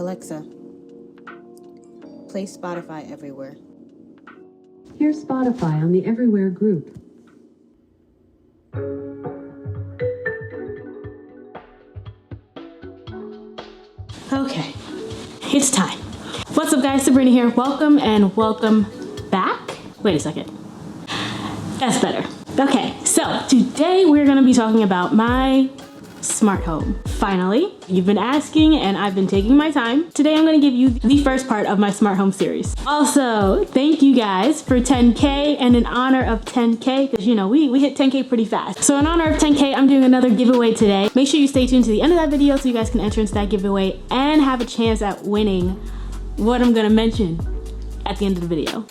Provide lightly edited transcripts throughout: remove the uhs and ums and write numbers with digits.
Alexa, play Spotify everywhere. Here's Spotify on the Everywhere group. Okay, it's time. What's up guys, Sabrina here. Welcome and welcome back. Wait a second. That's better. Okay, so today we're gonna be talking about my smart home. Finally, you've been asking and I've been taking my time. Today I'm gonna give you the first part of my smart home series. Also, thank you guys for 10K, and in honor of 10K, because you know, we hit 10K pretty fast. So in honor of 10K, I'm doing another giveaway today. Make sure you stay tuned to the end of that video so you guys can enter into that giveaway and have a chance at winning what I'm gonna mention at the end of the video.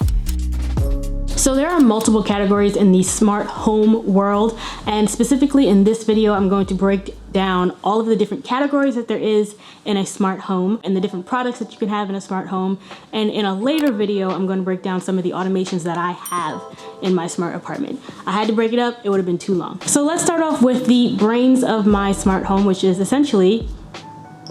So there are multiple categories in the smart home world, and specifically in this video, I'm going to break down all of the different categories that there is in a smart home and the different products that you can have in a smart home. And in a later video, I'm going to break down some of the automations that I have in my smart apartment. I had to break it up, it would have been too long. So let's start off with the brains of my smart home, which is essentially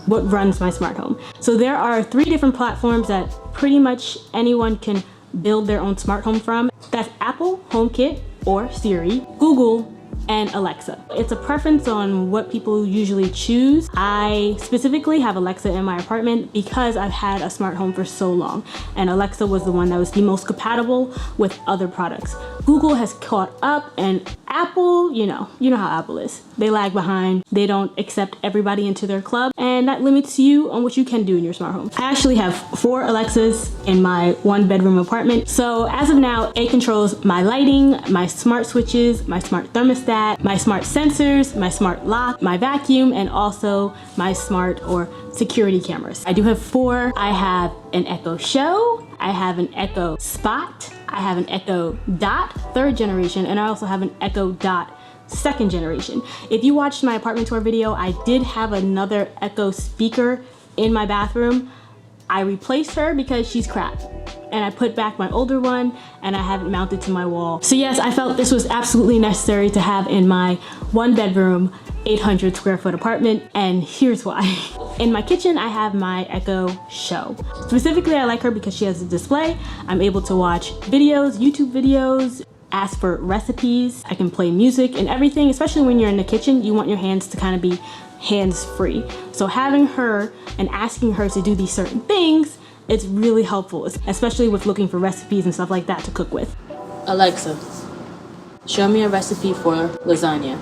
what runs my smart home. So there are 3 different platforms that pretty much anyone can build their own smart home from. That's Apple, HomeKit, or Siri, Google, and Alexa. It's a preference on what people usually choose. I specifically have Alexa in my apartment because I've had a smart home for so long, and Alexa was the one that was the most compatible with other products. Google has caught up, and Apple, you know how Apple is. They lag behind, they don't accept everybody into their club, and that limits you on what you can do in your smart home. I actually have 4 Alexas in my 1-bedroom apartment. So as of now, it controls my lighting, my smart switches, my smart thermostat, my smart sensors, my smart lock, my vacuum, and also my smart or security cameras. I do have 4. I have an Echo Show, I have an Echo Spot, I have an Echo Dot 3rd generation, and I also have an Echo Dot 2nd generation. If you watched my apartment tour video, I did have another Echo speaker in my bathroom. I replaced her because she's crap, and I put back my older one and I have it mounted to my wall. So yes, I felt this was absolutely necessary to have in my 1-bedroom, 800 square foot apartment, and here's why. In my kitchen, I have my Echo Show. Specifically, I like her because she has a display. I'm able to watch videos, YouTube videos, ask for recipes. I can play music and everything, especially when you're in the kitchen, you want your hands to kind of be hands-free. So having her and asking her to do these certain things, it's really helpful, especially with looking for recipes and stuff like that to cook with. Alexa, show me a recipe for lasagna.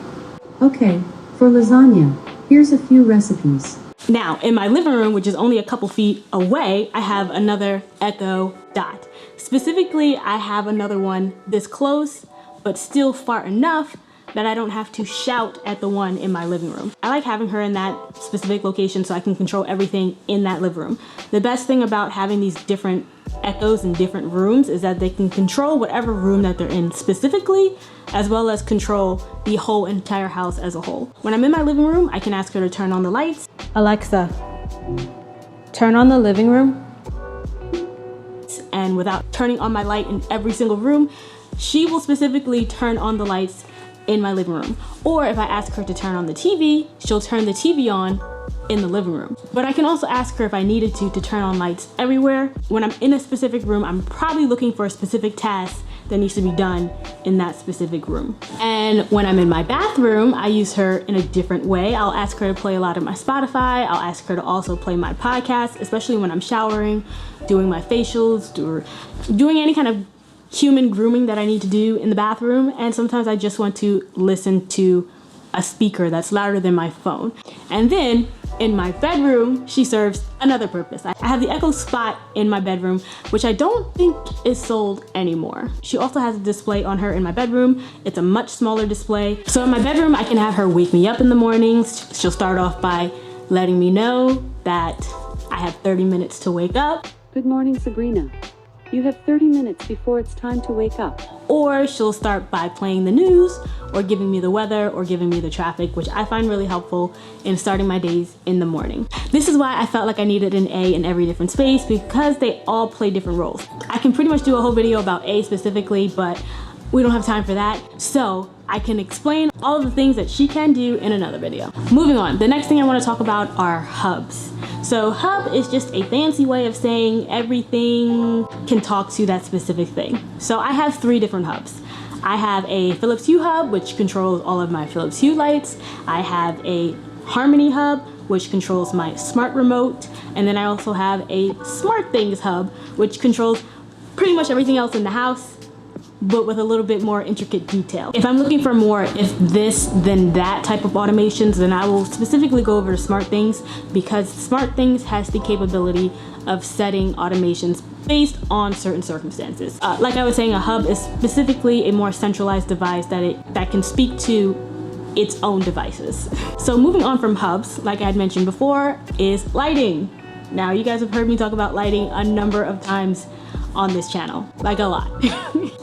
Okay, for lasagna, here's a few recipes. Now, in my living room, which is only a couple feet away, I have another Echo Dot. Specifically, I have another one this close, but still far enough that I don't have to shout at the one in my living room. I like having her in that specific location so I can control everything in that living room. The best thing about having these different Echoes in different rooms is that they can control whatever room that they're in specifically, as well as control the whole entire house as a whole. When I'm in my living room, I can ask her to turn on the lights. Alexa, turn on the living room. And without turning on my light in every single room, she will specifically turn on the lights in my living room. Or if I ask her to turn on the TV, she'll turn the TV on in the living room. But I can also ask her if I needed to turn on lights everywhere. When I'm in a specific room, I'm probably looking for a specific task that needs to be done in that specific room. And when I'm in my bathroom, I use her in a different way. I'll ask her to play a lot of my Spotify. I'll ask her to also play my podcast, especially when I'm showering, doing my facials, or doing any kind of human grooming that I need to do in the bathroom. And sometimes I just want to listen to a speaker that's louder than my phone. And then in my bedroom, she serves another purpose. I have the Echo Spot in my bedroom, which I don't think is sold anymore. She also has a display on her in my bedroom. It's a much smaller display. So in my bedroom, I can have her wake me up in the mornings. She'll start off by letting me know that I have 30 minutes to wake up. Good morning, Sabrina. You have 30 minutes before it's time to wake up. Or she'll start by playing the news, or giving me the weather, or giving me the traffic, which I find really helpful in starting my days in the morning. This is why I felt like I needed an A in every different space, because they all play different roles. I can pretty much do a whole video about A specifically, but we don't have time for that. So I can explain all of the things that she can do in another video. Moving on, the next thing I want to talk about are hubs. So hub is just a fancy way of saying everything can talk to that specific thing. So I have 3 different hubs. I have a Philips Hue hub, which controls all of my Philips Hue lights. I have a Harmony hub, which controls my smart remote. And then I also have a Smart Things hub, which controls pretty much everything else in the house, but with a little bit more intricate detail. If I'm looking for more if this then that type of automations, then I will specifically go over to Smart Things, because Smart Things has the capability of setting automations based on certain circumstances. Like I was saying, a hub is specifically a more centralized device that can speak to its own devices. So moving on from hubs, like I had mentioned before, is lighting. Now you guys have heard me talk about lighting a number of times on this channel, like a lot.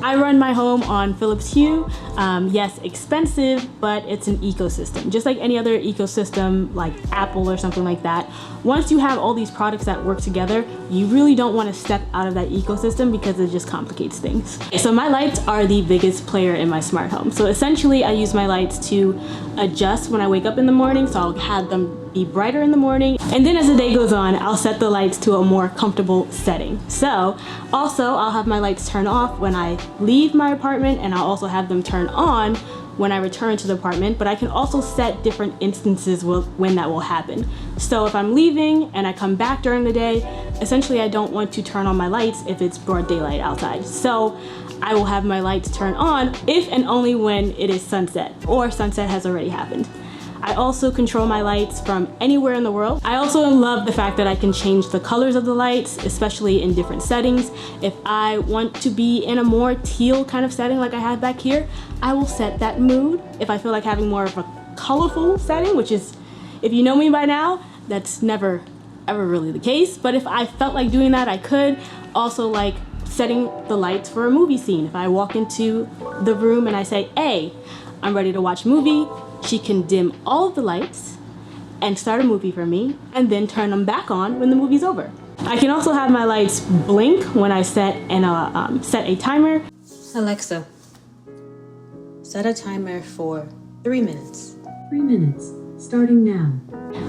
I run my home on Philips Hue. Yes, expensive, but it's an ecosystem. Just like any other ecosystem, like Apple or something like that. Once you have all these products that work together, you really don't want to step out of that ecosystem because it just complicates things. So my lights are the biggest player in my smart home. So essentially I use my lights to adjust when I wake up in the morning. So I'll have them be brighter in the morning, and then as the day goes on, I'll set the lights to a more comfortable setting. So also I'll have my lights turn off when I leave my apartment, and I'll also have them turn on when I return to the apartment, but I can also set different instances when that will happen. So if I'm leaving and I come back during the day, essentially I don't want to turn on my lights if it's broad daylight outside. So I will have my lights turn on if and only when it is sunset or sunset has already happened. I also control my lights from anywhere in the world. I also love the fact that I can change the colors of the lights, especially in different settings. If I want to be in a more teal kind of setting like I have back here, I will set that mood. If I feel like having more of a colorful setting, which is, if you know me by now, that's never ever really the case. But if I felt like doing that, I could. Also like setting the lights for a movie scene. If I walk into the room and I say, hey, I'm ready to watch a movie, she can dim all of the lights and start a movie for me, and then turn them back on when the movie's over. I can also have my lights blink when I set a timer. Alexa, set a timer for 3 minutes. 3 minutes, starting now.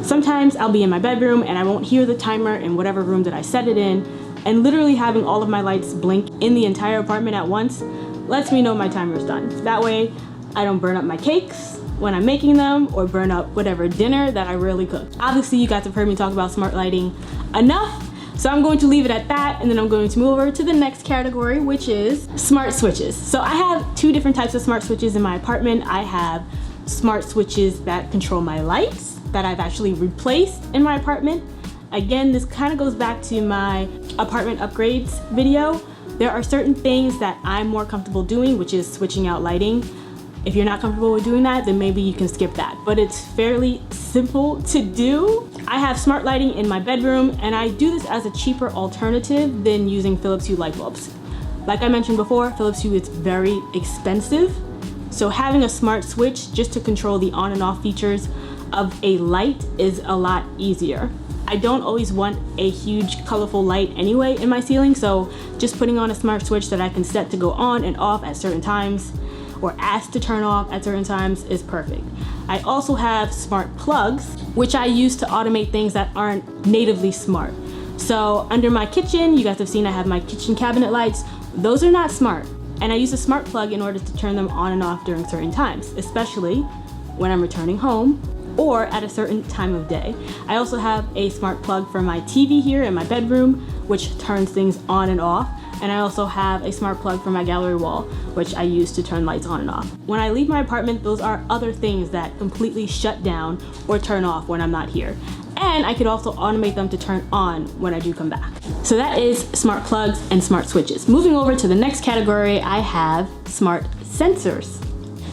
Sometimes I'll be in my bedroom and I won't hear the timer in whatever room that I set it in, and literally having all of my lights blink in the entire apartment at once lets me know my timer is done. That way I don't burn up my cakes when I'm making them, or burn up whatever dinner that I rarely cook. Obviously you guys have heard me talk about smart lighting enough, so I'm going to leave it at that, and then I'm going to move over to the next category, which is smart switches. So I have 2 different types of smart switches in my apartment. I have smart switches that control my lights that I've actually replaced in my apartment. Again, this kind of goes back to my apartment upgrades video. There are certain things that I'm more comfortable doing, which is switching out lighting. If you're not comfortable with doing that, then maybe you can skip that. But it's fairly simple to do. I have smart lighting in my bedroom, and I do this as a cheaper alternative than using Philips Hue light bulbs. Like I mentioned before, Philips Hue is very expensive. So having a smart switch just to control the on and off features of a light is a lot easier. I don't always want a huge colorful light anyway in my ceiling, so just putting on a smart switch that I can set to go on and off at certain times, or asked to turn off at certain times, is perfect. I also have smart plugs, which I use to automate things that aren't natively smart. So under my kitchen, you guys have seen I have my kitchen cabinet lights. Those are not smart. And I use a smart plug in order to turn them on and off during certain times, especially when I'm returning home or at a certain time of day. I also have a smart plug for my TV here in my bedroom, which turns things on and off. And I also have a smart plug for my gallery wall, which I use to turn lights on and off. When I leave my apartment, those are other things that completely shut down or turn off when I'm not here. And I could also automate them to turn on when I do come back. So that is smart plugs and smart switches. Moving over to the next category, I have smart sensors.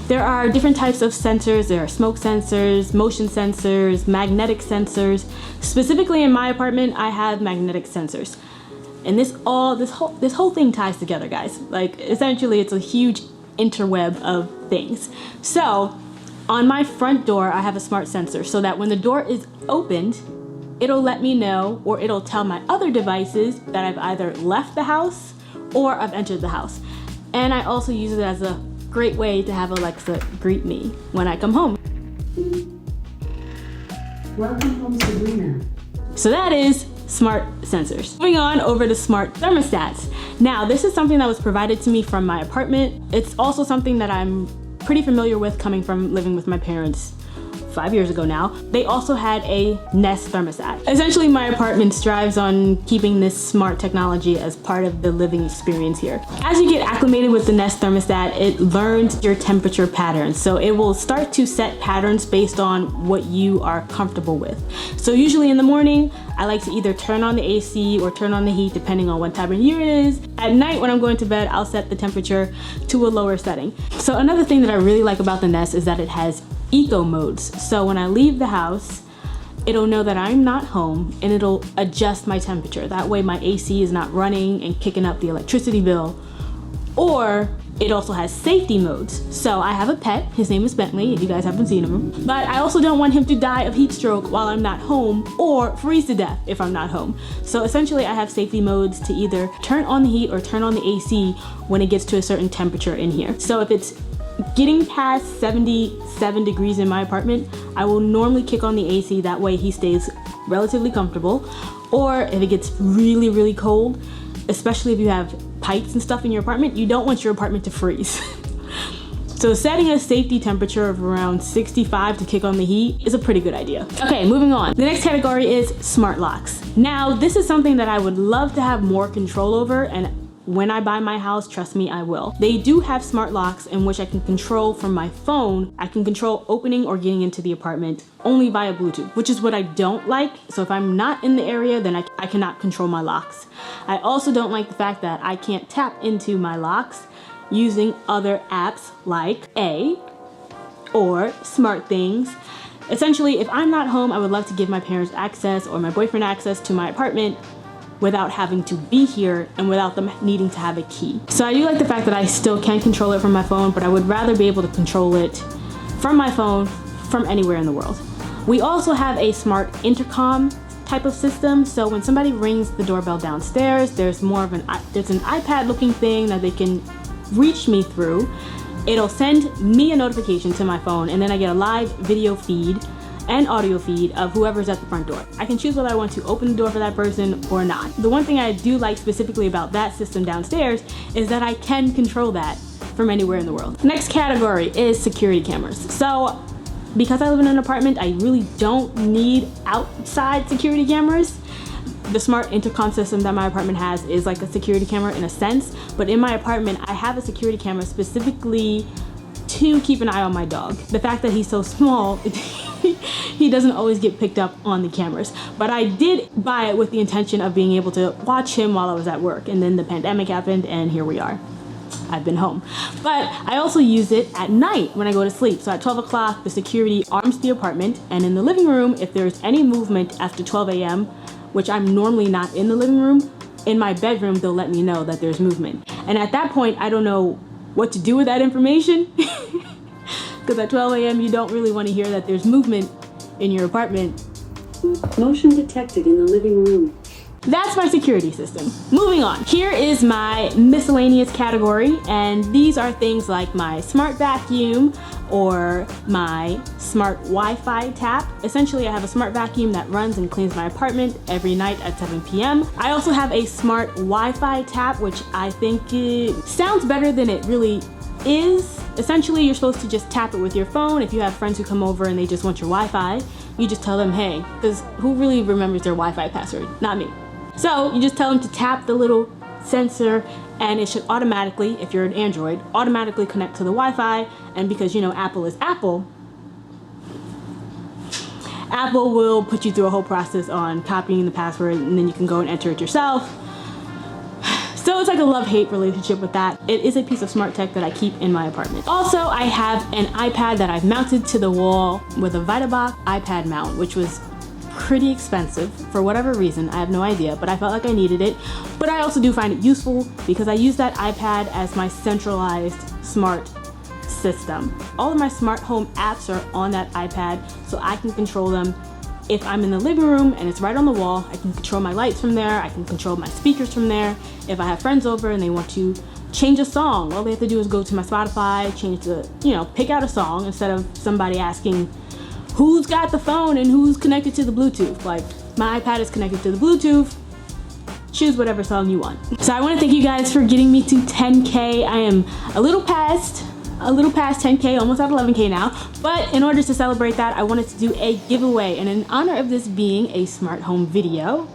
There are different types of sensors. There are smoke sensors, motion sensors, magnetic sensors. Specifically in my apartment, I have magnetic sensors. And this whole thing ties together, guys. Like, essentially it's a huge interweb of things. So on my front door, I have a smart sensor so that when the door is opened, it'll let me know, or it'll tell my other devices that I've either left the house or I've entered the house. And I also use it as a great way to have Alexa greet me when I come home. Welcome home, Sabrina. So that is smart sensors. Moving on over to smart thermostats. Now, this is something that was provided to me from my apartment. It's also something that I'm pretty familiar with coming from living with my parents 5 years ago now. They also had a Nest thermostat. Essentially, my apartment strives on keeping this smart technology as part of the living experience here. As you get acclimated with the Nest thermostat, it learns your temperature patterns. So it will start to set patterns based on what you are comfortable with. So usually in the morning, I like to either turn on the AC or turn on the heat depending on what time of year it is. At night when I'm going to bed, I'll set the temperature to a lower setting. So another thing that I really like about the Nest is that it has eco modes. So when I leave the house, it'll know that I'm not home and it'll adjust my temperature. That way my AC is not running and kicking up the electricity bill. Or it also has safety modes. So I have a pet, his name is Bentley, if you guys haven't seen him. But I also don't want him to die of heat stroke while I'm not home or freeze to death if I'm not home. So essentially I have safety modes to either turn on the heat or turn on the AC when it gets to a certain temperature in here. So if it's getting past 77 degrees in my apartment, I will normally kick on the AC, that way he stays relatively comfortable. Or if it gets really, really cold, especially if you have pipes and stuff in your apartment, you don't want your apartment to freeze. So setting a safety temperature of around 65 to kick on the heat is a pretty good idea. Okay, moving on. The next category is smart locks. Now, this is something that I would love to have more control over, and when I buy my house, trust me, I will. They do have smart locks in which I can control from my phone. I can control opening or getting into the apartment only via Bluetooth, which is what I don't like. So if I'm not in the area, then I cannot control my locks. I also don't like the fact that I can't tap into my locks using other apps like or SmartThings. Essentially, if I'm not home, I would love to give my parents access or my boyfriend access to my apartment without having to be here and without them needing to have a key. So I do like the fact that I still can control it from my phone, but I would rather be able to control it from my phone from anywhere in the world. We also have a smart intercom type of system. So when somebody rings the doorbell downstairs, there's an iPad looking thing that they can reach me through. It'll send me a notification to my phone, and then I get a live video feed and audio feed of whoever's at the front door. I can choose whether I want to open the door for that person or not. The one thing I do like specifically about that system downstairs is that I can control that from anywhere in the world. Next category is security cameras. So because I live in an apartment, I really don't need outside security cameras. The smart intercom system that my apartment has is like a security camera in a sense, but in my apartment, I have a security camera specifically to keep an eye on my dog. The fact that he's so small, he doesn't always get picked up on the cameras. But I did buy it with the intention of being able to watch him while I was at work. And then the pandemic happened and here we are. I've been home. But I also use it at night when I go to sleep. So at 12 o'clock, the security arms the apartment. And in the living room, if there's any movement after 12 a.m., which I'm normally not in the living room, in my bedroom, they'll let me know that there's movement. And at that point, I don't know what to do with that information. Because at 12 a.m. you don't really want to hear that there's movement in your apartment. Motion detected in the living room. That's my security system. Moving on. Here is my miscellaneous category, and these are things like my smart vacuum or my smart Wi-Fi tap. Essentially, I have a smart vacuum that runs and cleans my apartment every night at 7 p.m. I also have a smart Wi-Fi tap, which I think sounds better than it really is. Essentially, you're supposed to just tap it with your phone. If you have friends who come over and they just want your Wi-Fi, you just tell them, hey, because who really remembers their Wi-Fi password? Not me. So you just tell them to tap the little sensor and it should automatically, if you're an Android, automatically connect to the Wi-Fi. And because you know Apple is Apple, Apple will put you through a whole process on copying the password, and then you can go and enter it yourself. So it's like a love-hate relationship with that. It is a piece of smart tech that I keep in my apartment. Also, I have an iPad that I've mounted to the wall with a VitaBox iPad mount, which was pretty expensive for whatever reason. I have no idea, but I felt like I needed it. But I also do find it useful because I use that iPad as my centralized smart system. All of my smart home apps are on that iPad, so I can control them. If I'm in the living room and it's right on the wall, I can control my lights from there. I can control my speakers from there. If I have friends over and they want to change a song. All they have to do is go to my Spotify, change the, pick out a song instead of somebody asking who's got the phone and who's connected to the Bluetooth. Like, my iPad is connected to the Bluetooth. Choose whatever song you want. So I want to thank you guys for getting me to 10K. I am a little past 10K, almost at 11K now. But in order to celebrate that, I wanted to do a giveaway. And in honor of this being a smart home video,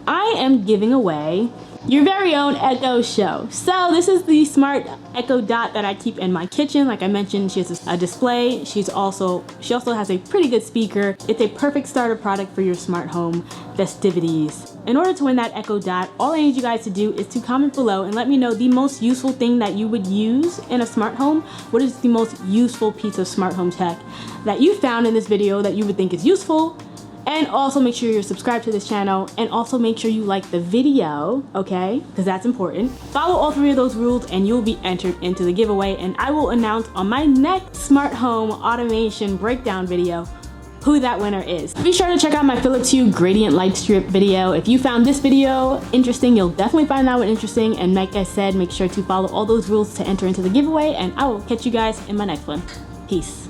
I am giving away your very own Echo Show. So this is the smart Echo Dot that I keep in my kitchen. Like I mentioned, she has a display. She also has a pretty good speaker. It's a perfect starter product for your smart home festivities. In order to win that Echo Dot, all I need you guys to do is to comment below and let me know the most useful thing that you would use in a smart home. What is the most useful piece of smart home tech that you found in this video that you would think is useful? And also make sure you're subscribed to this channel, and also make sure you like the video, okay? Because that's important. Follow all 3 of those rules and you'll be entered into the giveaway, and I will announce on my next smart home automation breakdown video who that winner is. Be sure to check out my Philips Hue gradient light strip video. If you found this video interesting, you'll definitely find that one interesting. And like I said, make sure to follow all those rules to enter into the giveaway, and I will catch you guys in my next one. Peace.